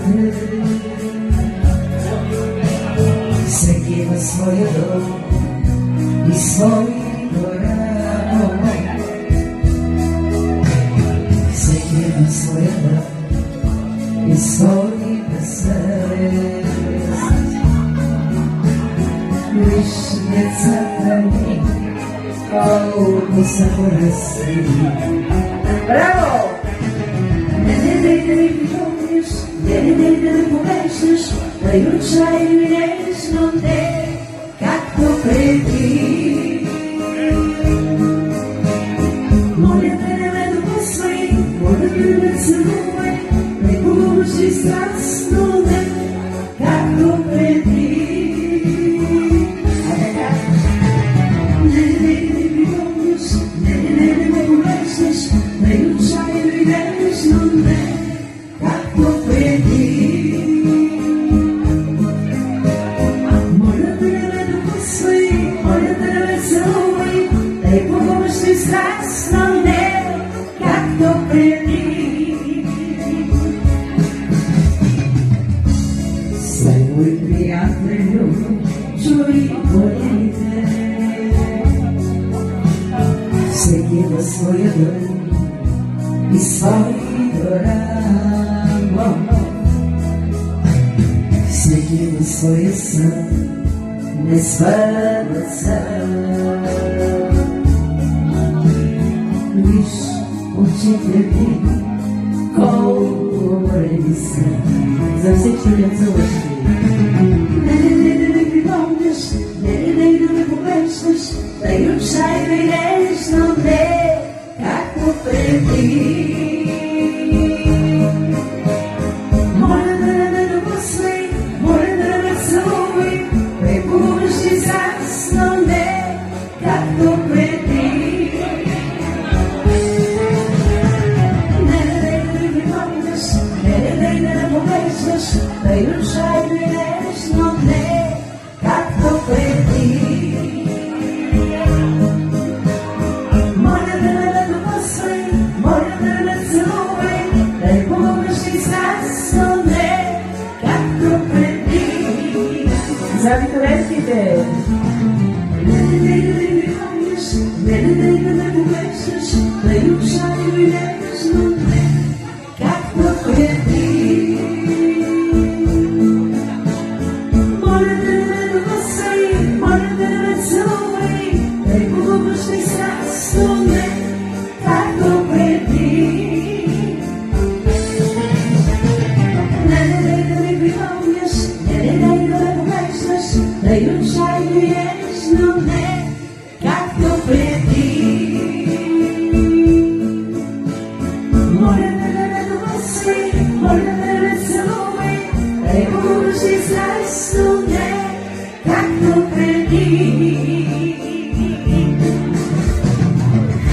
моите. Всеки има своя дом и свои гора. Всеки има своя дом и свои песен. Виж децата ми, колко са порасли. Браво! Не дай да ми припомниш, не дай да ме повеждаш, да й отчай ми нежно не, както преди. Моля те, не ме допусвай, моля те, не ме целувай, не помогаш и страстно не, както преди. Мой приятелю, чуй моите. Всеки има своя дом и свои гора. Всеки има своя сън, не свързват сън. Виж очите ми, колко мъртви са. За всички деца лъжи. Не да ме припомняш, не да ме повеждаш, да й отчай ми нежно не, както преди. Моля да не ме допусвай, моля да не ме целувай, препуваш и страстно не, както преди. Да й отчай ми нежно не, както преди. Моля да не ме допусвай, моля да не ме целувай, да й помогнеш и страстно не, както преди. За викторенките! Не дай да ми припомняш, не дай да ме повеждаш, да й отчай ми нежно не, както преди. Да й отчай ми нежно не, както преди.